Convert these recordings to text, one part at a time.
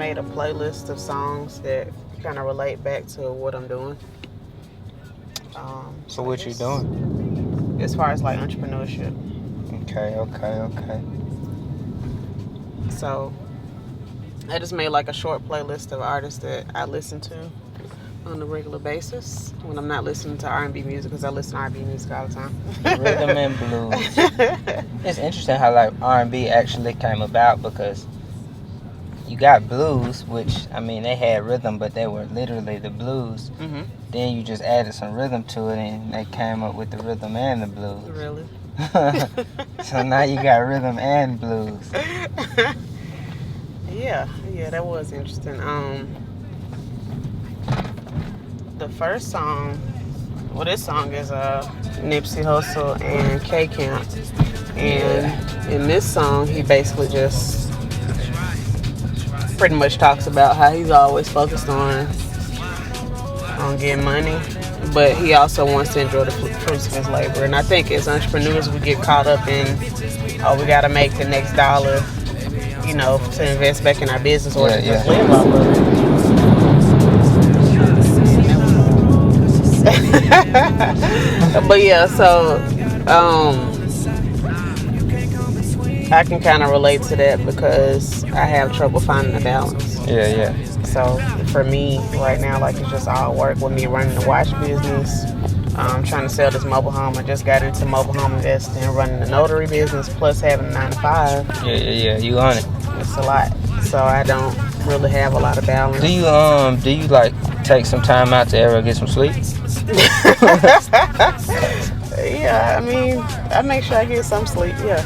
made a playlist of songs that kind of relate back to what I'm doing. So what you doing? As far as like entrepreneurship. Okay. So I just made like a short playlist of artists that I listen to on a regular basis when I'm not listening to R&B music, because I listen to R&B music all the time. Rhythm and blues. It's interesting how like R&B actually came about, because you got blues, which I mean they had rhythm, but they were literally the blues. Mm-hmm. Then you just added some rhythm to it, and they came up with the rhythm and the blues. Really? So now you got rhythm and blues. Yeah, that was interesting. The first song, well, this song is Nipsey Hussle and K Camp, and in this song he basically just pretty much talks about how he's always focused on getting money, but he also wants to enjoy the fruits of his labor. And I think as entrepreneurs we get caught up in, oh, we got to make the next dollar, you know, to invest back in our business or to just live off of it. But yeah, so I can kind of relate to that because I have trouble finding a balance. Yeah. So for me right now, like, it's just all work with me running the watch business. I'm trying to sell this mobile home. I just got into mobile home investing, running the notary business, plus having a 9-to-5. Yeah. You on it? It's a lot. So I don't really have a lot of balance. Do you like take some time out to ever get some sleep? Yeah, I mean, I make sure I get some sleep, yeah.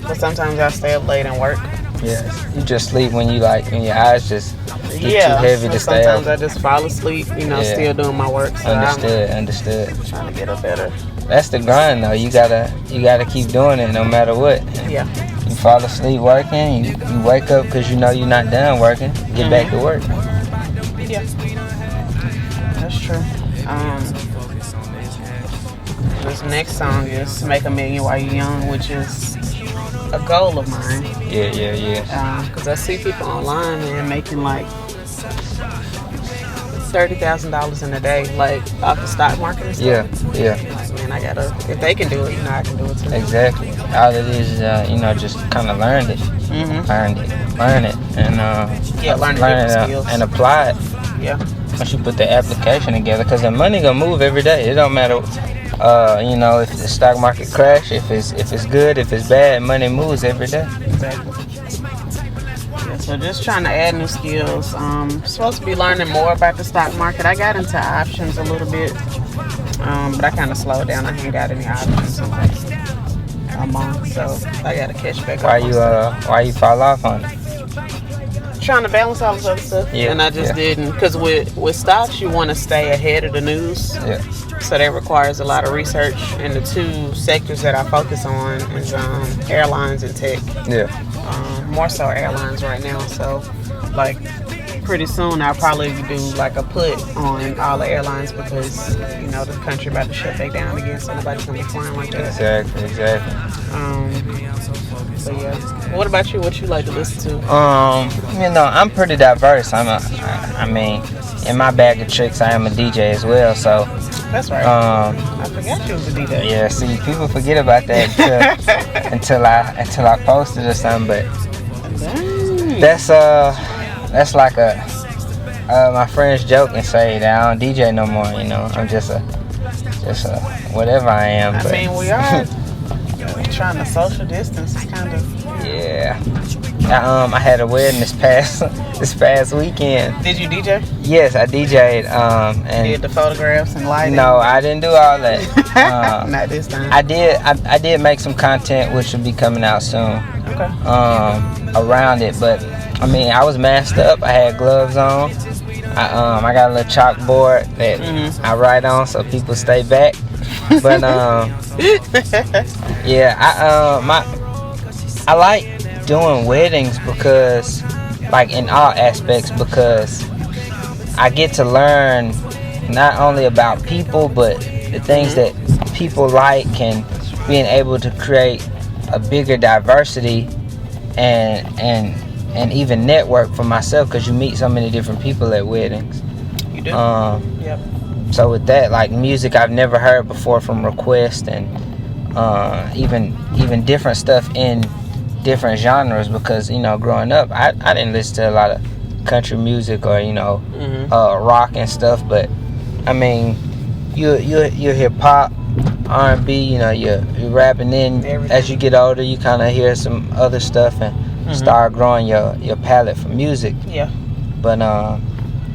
But sometimes I stay up late and work. Yeah, you just sleep when you like, when your eyes just get too heavy to stay up. Sometimes I just fall asleep, you know, still doing my work. So Understood. I'm trying to get up better. That's the grind though. You gotta keep doing it no matter what. Yeah. You fall asleep working, you wake up because you know you're not done working. Get back to work. Yeah. That's true. This next song is "Make a Million While You're Young," which is a goal of mine. Yeah. Because I see people online and making like $30,000 in a day, like off the stock market and stuff. Yeah. Like, man, I gotta. If they can do it, you know, I can do it too. Exactly. All it is, just kind of learn it, learn it, and learn it skills and apply it. Yeah. Once you put the application together, because the money gonna move every day. It don't matter, if the stock market crash, if it's good, if it's bad, money moves every day. Exactly. Yeah, so just trying to add new skills. Supposed to be learning more about the stock market. I got into options a little bit, but I kind of slowed down. I haven't got any options in like a month, so I got to catch back up. Why you fall off on it? Trying to balance all this other stuff, and I just didn't, because with stocks you want to stay ahead of the news, so that requires a lot of research, and the two sectors that I focus on is airlines and tech. More so airlines right now, so like pretty soon I'll probably do like a put on all the airlines, because you know the country about to shut back down again, so nobody's gonna be flying like that. Exactly. So yeah. What about you? What you like to listen to? I'm pretty diverse. In my bag of tricks, I am a DJ as well. So that's right. I forgot you was a DJ. Yeah. See, people forget about that until I posted or something. But that's like my friends joke and say that I don't DJ no more. You know, I'm just a whatever I am. I mean, we are. Trying to social distance is kind of I had a wedding this past weekend. Did you DJ? Yes, I DJ'd and did the photographs and lighting? No, I didn't do all that. Not this time. I did make some content which will be coming out soon. Okay. Around it, but I mean I was masked up. I had gloves on. I got a little chalkboard that I write on so people stay back. But I like doing weddings because, like, in all aspects, because I get to learn not only about people but the things that people like, and being able to create a bigger diversity and and even network for myself, because you meet so many different people at weddings. You do. Yep. So with that, like music I've never heard before from request, and even different stuff in different genres, because growing up I didn't listen to a lot of country music or rock and stuff, but I mean you hear pop, R&B, you're rapping. Then as you get older you kind of hear some other stuff and start growing your palette for music. Yeah. But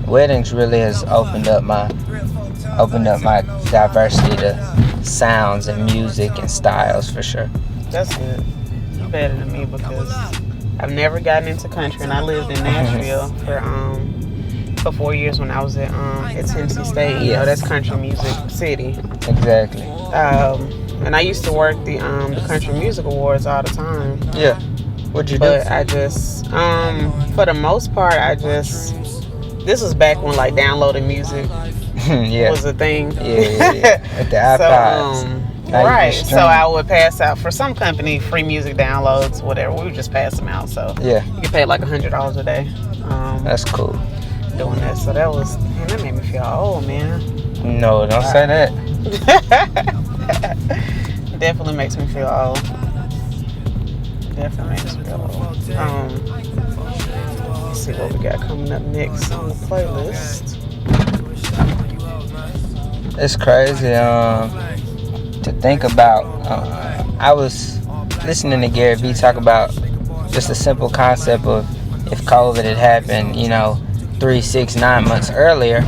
weddings really has opened up my diversity to sounds and music and styles for sure. That's good. You're better than me because I've never gotten into country, and I lived in Nashville for 4 years when I was at Tennessee State. That's country music city. Exactly. And I used to work the Country Music Awards all the time. Yeah. What'd you do? But I just, for the most part, this was back when like downloading music was a thing. Yeah. With the iPods. Right. So I would pass out for some company free music downloads, whatever. We would just pass them out. So you could pay like $100 a day. That's cool. Doing that. So that made me feel old, man. No, don't say that. Definitely makes me feel old. Let's see what we got coming up next on the playlist. It's crazy to think about. I was listening to Gary Vee talk about just a simple concept of if COVID had happened, 3, 6, 9 months earlier,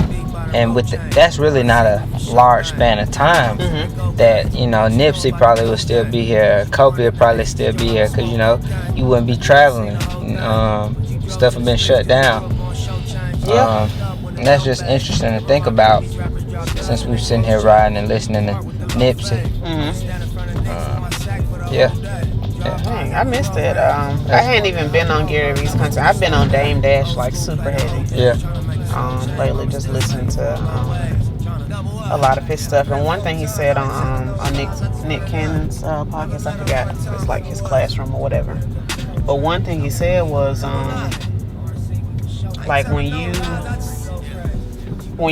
and that's really not a large span of time. That Nipsey probably would still be here, Kobe would probably still be here, because you wouldn't be traveling. Stuff had been shut down. And that's just interesting to think about, since we're sitting here riding and listening to Nipsey. Dang, I missed it. I hadn't even been on Gary Vee's concert. I've been on Dame Dash like super heavy. Lately, just listening to a lot of his stuff. And one thing he said on Nick Cannon's podcast, I forgot, it's like his classroom or whatever. But one thing he said was like when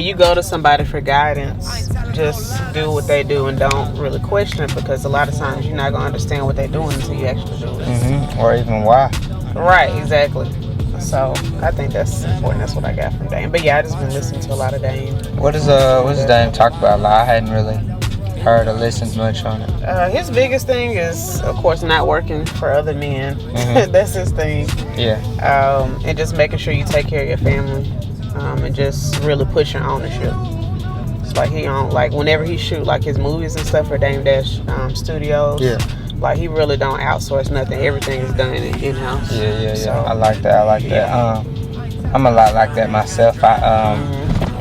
you go to somebody for guidance, just do what they do and don't really question it, because a lot of times you're not going to understand what they're doing until you actually do it. Or even why. Right, exactly. So I think that's important. That's what I got from Dame. But yeah, I just been listening to a lot of Dame. What does Dame talk about? I hadn't really heard or listened much on it. His biggest thing is, of course, not working for other men. That's his thing. And just making sure you take care of your family. And just really push your ownership. It's like like whenever he shoot like his movies and stuff for Dame Dash Studios. Like he really don't outsource nothing. Everything is done in-house. So, I like that. I'm a lot like that myself. I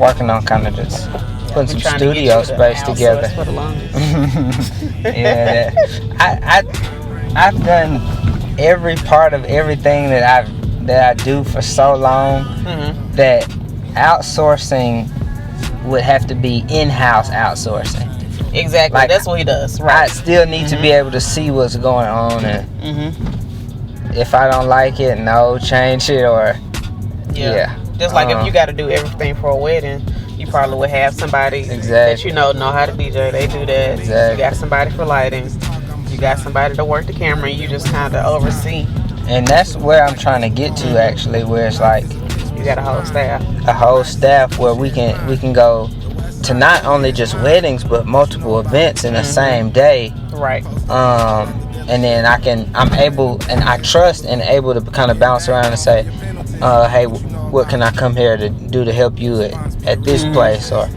working on kind of just putting some studio space together. I've done every part of everything that I do for so long that outsourcing would have to be in-house outsourcing. Exactly. Like, that's what he does. Right. I still need to be able to see what's going on, and if I don't like it, change it, or just like if you got to do everything for a wedding, you probably would have somebody that know how to DJ. They do that. You got somebody for lighting. You got somebody to work the camera. And you just kind of oversee. And that's where I'm trying to get to, actually, where it's like you got a whole staff where we can go to not only just weddings but multiple events in the same day. Right. And then I'm able and I trust and able to kind of bounce around and say, hey, what can I come here to do to help you at this place, or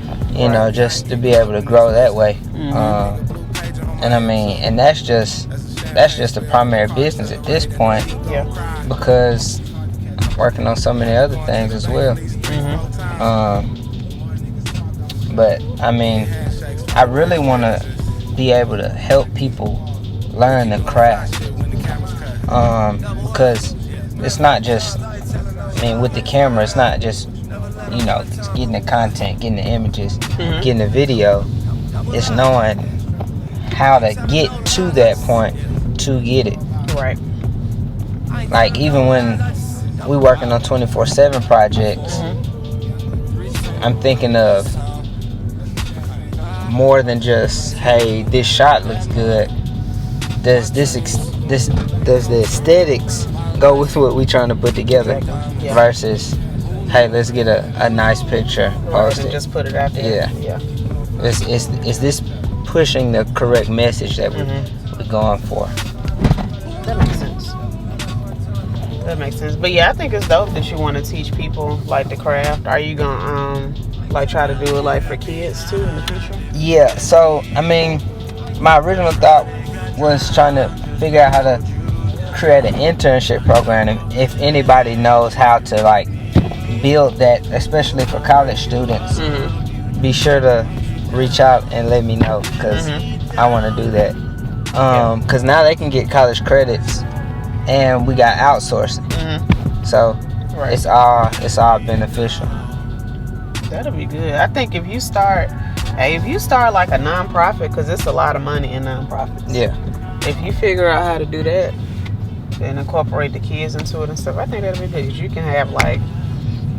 just to be able to grow that way. And I mean, and that's just the primary business at this point. Because I'm working on so many other things as well. But I mean, I really want to be able to help people learn the craft, because it's not just, with the camera, it's not just it's getting the content, getting the images, getting the video. It's knowing how to get to that point to get it. Right. Like even when we working on 24/7 projects, I'm thinking of more than just, hey, this shot looks good. Does the aesthetics go with what we trying to put together? Yeah. Versus, hey, let's get a nice picture, post it. Just put it out there. Yeah. Is this pushing the correct message that we're going for? That makes sense. But yeah, I think it's dope that you want to teach people like the craft. Are you gonna like try to do it like for kids too in the future? Yeah. So I mean, my original thought was trying to figure out how to create an internship program, and if anybody knows how to like build that, especially for college students, be sure to reach out and let me know, because I want to do that. Because now they can get college credits, and we got outsourcing, so it's all beneficial. That'll be good. I think if you start like a nonprofit, because it's a lot of money in nonprofits. Yeah. If you figure out how to do that and incorporate the kids into it and stuff, I think that'll be good. You can have like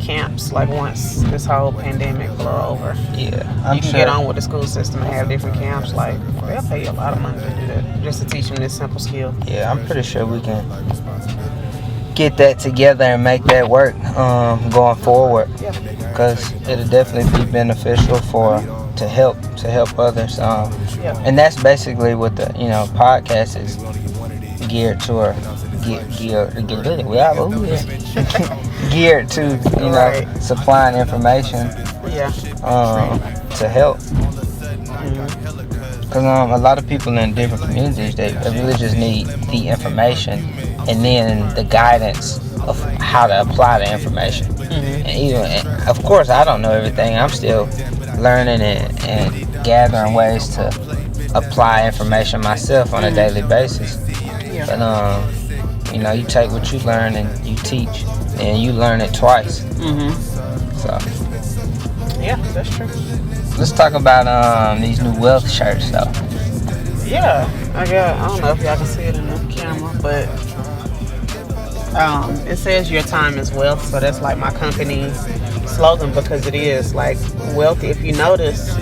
camps like once this whole pandemic blow over. Yeah, you can get on with the school system and have different camps. Like they'll pay you a lot of money to do that, just to teach them this simple skill. Yeah, I'm pretty sure we can get that together and make that work going forward. Yeah. Because it'll definitely be beneficial to help others. And that's basically what the podcast is geared toward. Geared to supplying information to help, because a lot of people in different communities, they really just need the information and then the guidance of how to apply the information. And of course I don't know everything. I'm still learning and gathering ways to apply information myself on a daily basis. But you take what you learn and you teach, and you learn it twice. So yeah, that's true. Let's talk about these new wealth shirts though. Yeah, I don't know if y'all can see it in the camera, but it says your time is wealth. So that's like my company's slogan, because it is like wealthy. If you notice,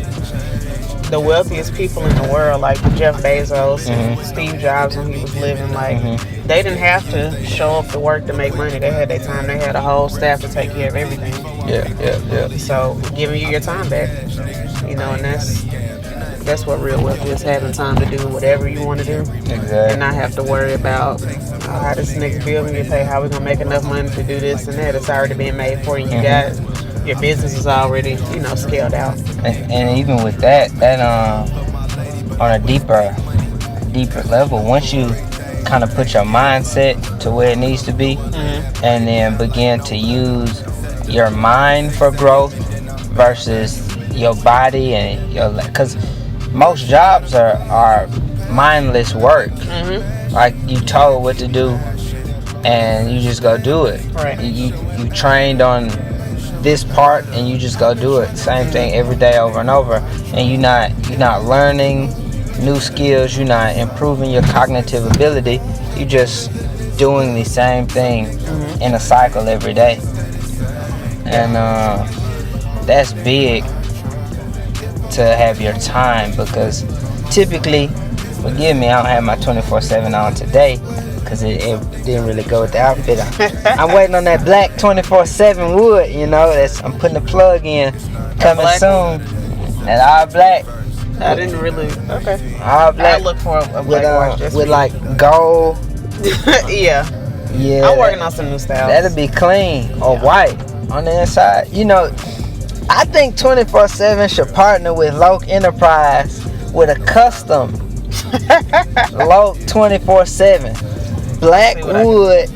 the wealthiest people in the world, like Jeff Bezos, Steve Jobs when he was living, like they didn't have to show up to work to make money. They had their time. They had a whole staff to take care of everything. Yeah. So giving you your time back, and that's what real wealth is, having time to do whatever you want to do. Exactly. And not have to worry about how this next bill gonna get paid, how we gonna make enough money to do this and that. It's already being made for you. You got your business is already, scaled out. And even with that on a deeper level, once you kind of put your mindset to where it needs to be, and then begin to use your mind for growth versus your body and because most jobs are mindless work. Like you told what to do and you just go do it. Right. You trained on this part and you just go do it. Same thing every day over and over, and you're not learning new skills, you're not improving your cognitive ability, you're just doing the same thing in a cycle every day. And that's big to have your time, because typically, forgive me, I don't have my 24/7 on today because it didn't really go with the outfit. I'm waiting on that black 24/7 wood, I'm putting the plug in, coming soon. That all black. I didn't really. Okay. All black. I look for a black watch with like gold. Yeah. I'm working on some new styles. That'll be clean or white on the inside. I think 24/7 should partner with Loke Enterprise with a custom Loke 24/7 black wood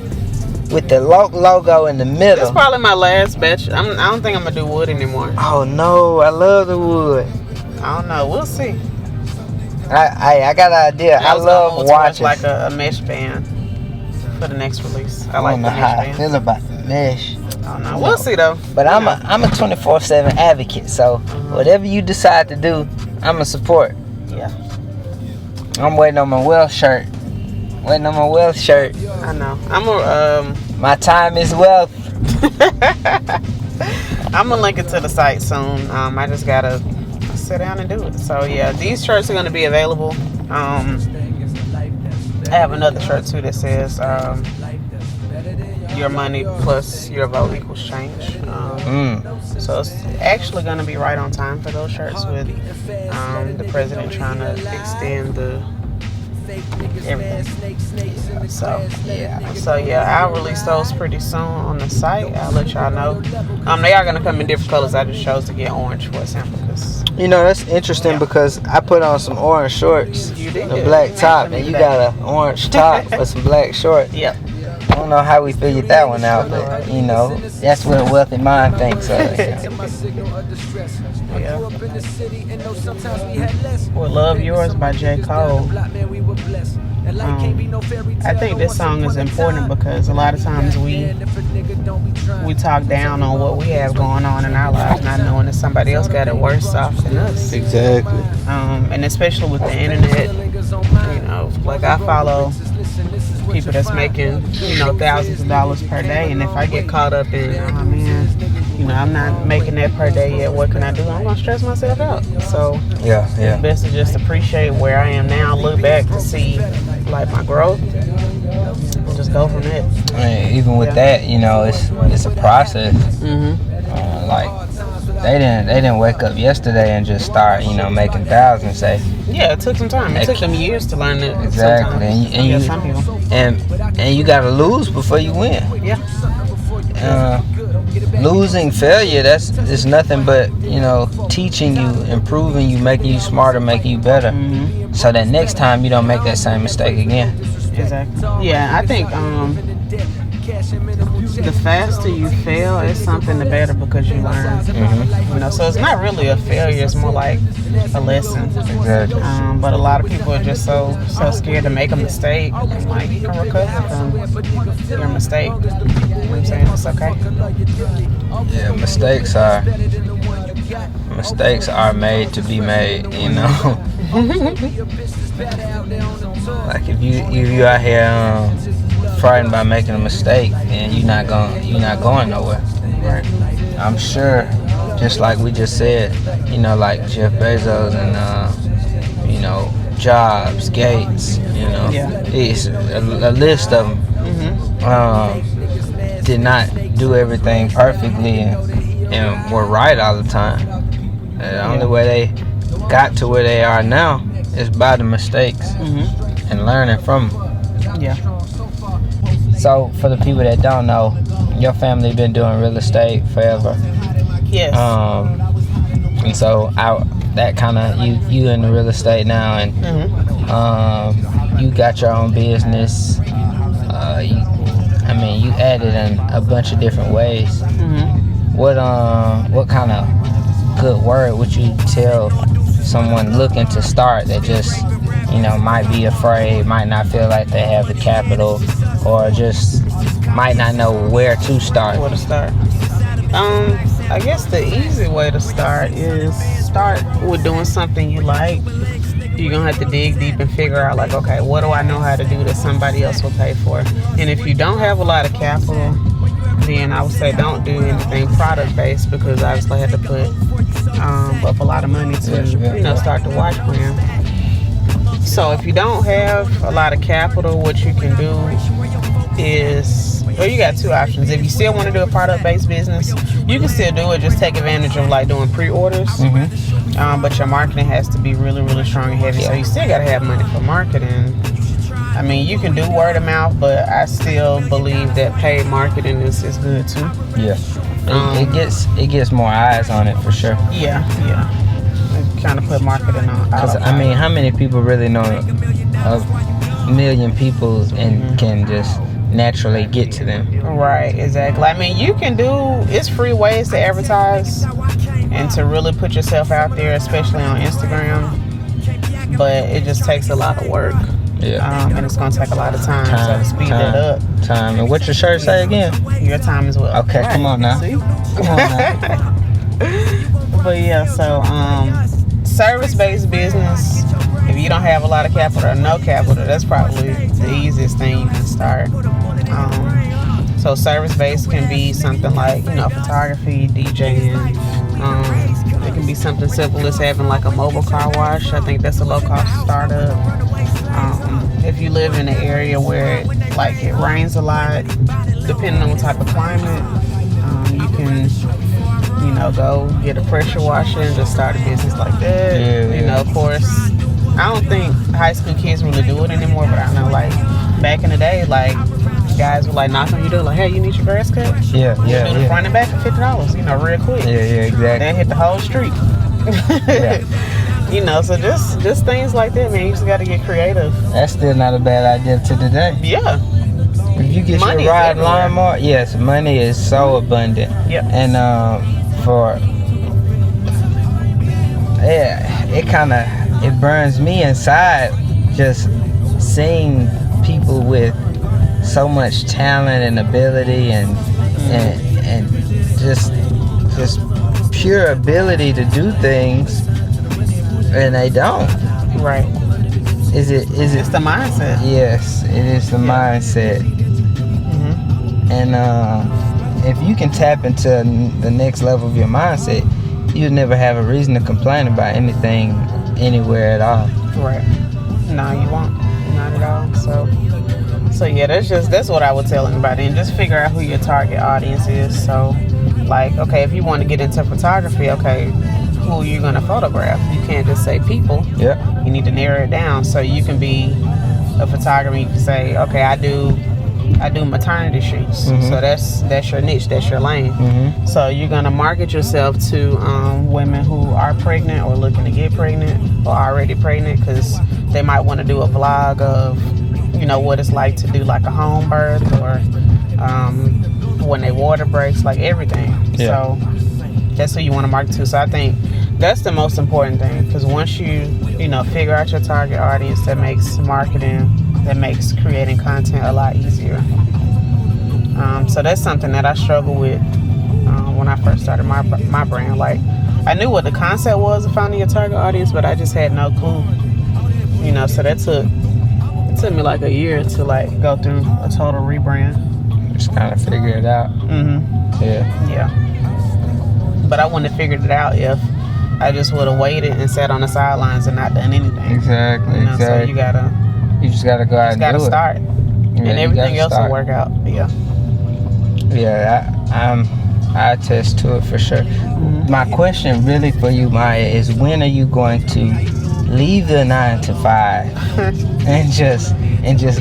with the Loke logo in the middle. That's probably my last batch. I don't think I'm gonna do wood anymore. Oh no, I love the wood. I don't know. We'll see. I got an idea. I love watches. Like a mesh band for the next release. I like the mesh how band. I feel about the mesh. I don't know. We'll see though. But I'm a 24/7 advocate. So whatever you decide to do, I'm a support. Yeah. I'm waiting on my wealth shirt. I know. My time is wealth. I'm gonna link it to the site soon. I just gotta sit down and do it. So yeah, these shirts are gonna be available. I have another shirt too that says your money plus your vote equals change. So it's actually gonna be right on time for those shirts with the president trying to extend the everything. So yeah, I'll release those pretty soon on the site. I'll let y'all know. They are gonna come in different colors. I just chose to get orange for example, because that's interesting because I put on some orange shorts, you did a black top, and you got an orange top with some black shorts. Yep. I don't know how we figured that one out, but that's what a wealthy mind thinks of. Yeah. Well, Love Yours by J. Cole. I think this song is important because a lot of times we talk down on what we have going on in our lives, not knowing that somebody else got it worse off than us. Exactly. And especially with the internet, like I follow people that's making, thousands of dollars per day, and if I get caught up in, oh man, I'm not making that per day yet, what can I do? I'm gonna stress myself out. So yeah, it's best to just appreciate where I am now, look back to see like my growth, and just go from there. Even with that, it's a process. Like they didn't wake up yesterday and just start, making thousands. Say, yeah, it took some time. It took them years to learn it. Exactly, Some people. And you gotta lose before you win. Yeah. Losing failure, it's nothing but teaching you, improving you, making you smarter, making you better, so that next time you don't make that same mistake again. Exactly. Yeah, I think the faster you fail, it's something the better because you learn. So it's not really a failure, it's more like a lesson. Exactly. But a lot of people are just so scared to make a mistake. Like, you can recover from your mistake. You know what I'm saying? It's okay. Yeah, mistakes are made to be made, Like if you out here frightened by making a mistake, and you're not going nowhere. Right. I'm sure, just like we just said, like Jeff Bezos and Jobs, Gates, it's a list of them. Did not do everything perfectly and were right all the time. The only way they got to where they are now is by the mistakes and learning from them. Yeah. So for the people that don't know, your family been doing real estate forever. Yes. And so that kind of you in the real estate now, and you got your own business. You added in a bunch of different ways. What kind of good word would you tell someone looking to start that just might be afraid, might not feel like they have the capital, or just might not know where to start? Where to start? I guess the easy way to start is start with doing something you like. You're gonna have to dig deep and figure out, like, okay, what do I know how to do that somebody else will pay for? And if you don't have a lot of capital, then I would say don't do anything product based, because obviously I had to put up a lot of money to start the watch brand. So if you don't have a lot of capital, what you can do is, well, you got two options. If you still want to do a product-based business, you can still do it. Just take advantage of like doing pre-orders. But your marketing has to be really, really strong and heavy. So you still got to have money for marketing. I mean, you can do word of mouth, but I still believe that paid marketing is good too. Yeah. It gets more eyes on it for sure. Yeah. Kind of put marketing on. Because how many people really know a million people and can just naturally get to them? Right, exactly. I mean, it's free ways to advertise and to really put yourself out there, especially on Instagram. But it just takes a lot of work. Yeah. And it's gonna take a lot of time. So to speed that up. Time. And what's your shirt say again? Your time as well. Okay, right. Come on now. See? Come on now. But yeah, so service-based business, if you don't have a lot of capital or no capital, that's probably the easiest thing you can start. So So service-based can be something like, photography, DJing. It can be something simple as having like a mobile car wash. I think that's a low-cost startup. If you live in an area where it rains a lot, depending on what type of climate, you can, go get a pressure washer and just start a business like that. Yeah. Of course, I don't think high school kids really do it anymore, but I know back in the day, guys would knock on your door hey, you need your grass cut? Yeah. Do the front and back for $50, real quick. Yeah, exactly. Then hit the whole street. So just things like that, man. You just got to get creative. That's still not a bad idea to today. Yeah. If you get money your ride lawnmower, yes, money is so abundant. Yeah. And it burns me inside just seeing people with so much talent and ability and just pure ability to do things, and they don't. Right. It's the mindset. Yes, it is the mindset. And if you can tap into the next level of your mindset, you'll never have a reason to complain about anything anywhere at all. Right. No, you won't. Not at all. So yeah, that's what I would tell anybody, and just figure out who your target audience is. So, okay, if you want to get into photography, okay, who are you gonna photograph? You can't just say people. Yeah. You need to narrow it down so you can be a photographer. You can say, okay, I do maternity shoots. So that's your niche, that's your lane. So you're gonna market yourself to women who are pregnant or looking to get pregnant or already pregnant, because they might want to do a vlog of what it's like to do a home birth, or when they water breaks, everything. So that's who you want to market to. So I think that's the most important thing, because once you figure out your target audience, that makes marketing, that makes creating content a lot easier. So that's something that I struggle with when I first started my brand. I knew what the concept was of finding your target audience, but I just had no clue. So that took me a year to go through a total rebrand. Just kind of figure it out. Yeah. But I wouldn't have figured it out if I just would have waited and sat on the sidelines and not done anything. Exactly. So you just gotta go out and do it. Start. And everything else will work out. Yeah. Yeah, I attest to it for sure. My question really for you, Mya, is when are you going to leave the 9 to 5 and just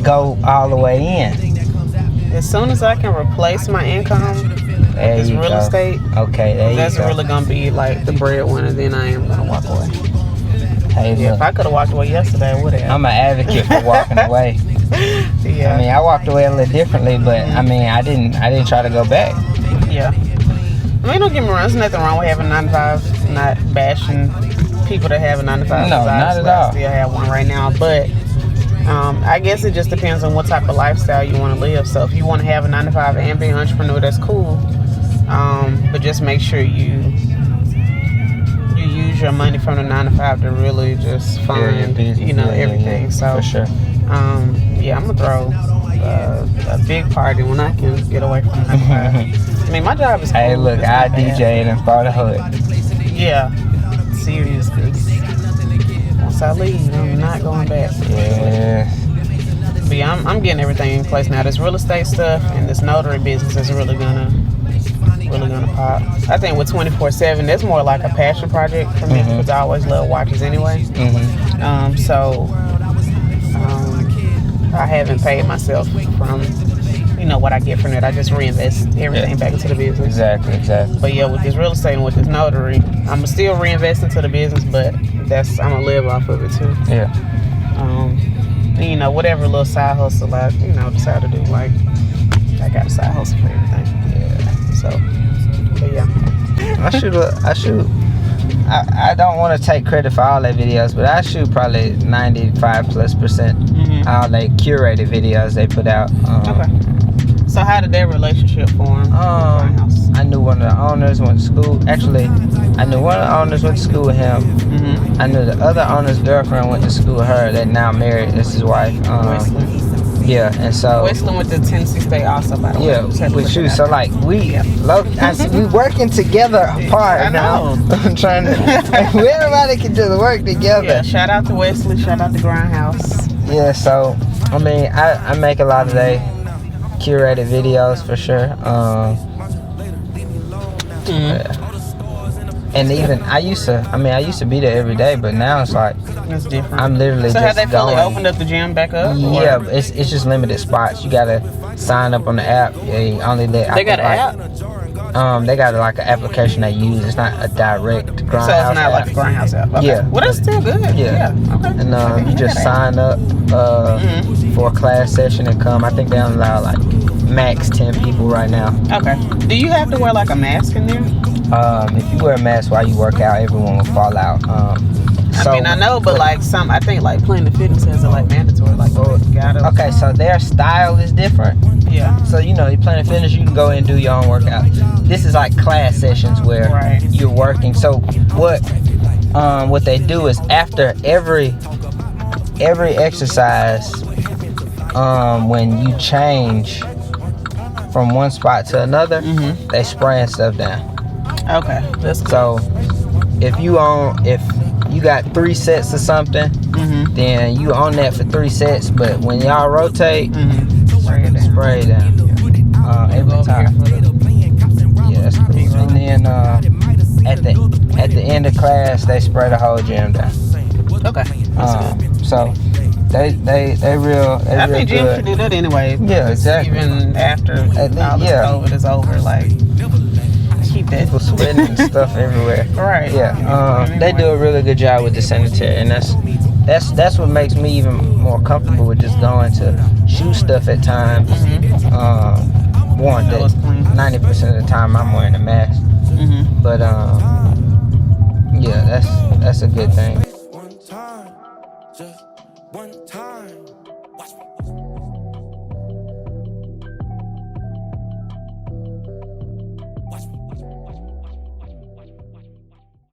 go all the way in? As soon as I can replace my income, it's real estate. Okay, that's really gonna be the breadwinner. Then I am gonna walk away. Hey, look, if I could have walked away yesterday, I would have. I'm an advocate for walking away. Yeah. I walked away a little differently, but I didn't try to go back. Yeah. Don't get me wrong. There's nothing wrong with having 9 to 5. Not bashing people that have a 9 to 5. No, not at all. I still have one right now, but I guess it just depends on what type of lifestyle you want to live. So if you want to have a 9 to 5 and be an entrepreneur, that's cool. But just make sure you use your money from the 9 to 5 to really just fund, everything. Yeah, so for sure. I'm gonna throw a big party when I can get away from the 9 to 5. My job is cool. Hey, look, I DJ'd in fatherhood. Yeah, seriously. Once I leave, I'm not going back. Yeah. But yeah, I'm getting everything in place now. This real estate stuff and this notary business is really gonna pop. I think with 24/7, that's more like a passion project for me, because I always love watches anyway. So I haven't paid myself from what I get from it. I just reinvest everything back into the business. Exactly. But yeah, with this real estate and with this notary, I'm still reinvesting into the business, but I'm gonna live off of it too. Yeah. And, whatever little side hustle I decide to do, I got a side hustle for everything. Yeah. So, but yeah. I don't want to take credit for all their videos, but I shoot probably 95+% all their curated videos they put out. Okay. So how did their relationship form? I knew one of the owners, went to school. Actually, I knew one of the owners went to school with him. I knew the other owner's girlfriend went to school with her. They're now married. That's his wife. Yeah, and so Westland with the Tennessee State also, by the way. yeah, with you. So like we working together apart I know. now. I'm trying to. Everybody can just work together. Yeah. Shout out to Wesley. Shout out to Grindhouse. Yeah. So I mean, I make a lot of curated videos for sure. Yeah. And even I used to be there every day, but now it's like It's different. I'm literally So just have they fully going. opened up the gym back up? Yeah, or? it's just limited spots. You gotta sign up on the app. They only let. They got an app. They got like an application they use. It's not a direct Grindhouse. So it's not app. like a Grindhouse app. Okay. Yeah. Well, that's still good. Yeah. Okay. And you just sign up for a class session and come. I think they only allow like max 10 people right now. Okay. Do you have to wear like a mask in there? If you wear a mask while you work out, everyone will fall out. I mean, I know, but like I think like Planet Fitness has it like mandatory. Like, oh, you gotta. Okay, so their style is different. Yeah. So you Planet Fitness, you can go in and do your own workout. This is like class sessions where you're working. So what they do is after every exercise, when you change from one spot to another, they spraying stuff down. Okay, that's cool. So if you got 3 sets or something, then you own that for 3 sets. But when y'all rotate, spray it down every time. Yeah, that's cool. And then at the end of class, they spray the whole gym down. Okay, that's good. So they real. They I real think gyms good. should do that anyway. Yeah, exactly. Even after all this COVID is over, like keep that. People sweating and stuff everywhere. Right. Yeah. They do a really good job with the sanitary, and that's what makes me even more comfortable with just going to shoot stuff at times. One that 90% of the time I'm wearing a mask. But yeah, that's a good thing. One time, just one time. Watch me.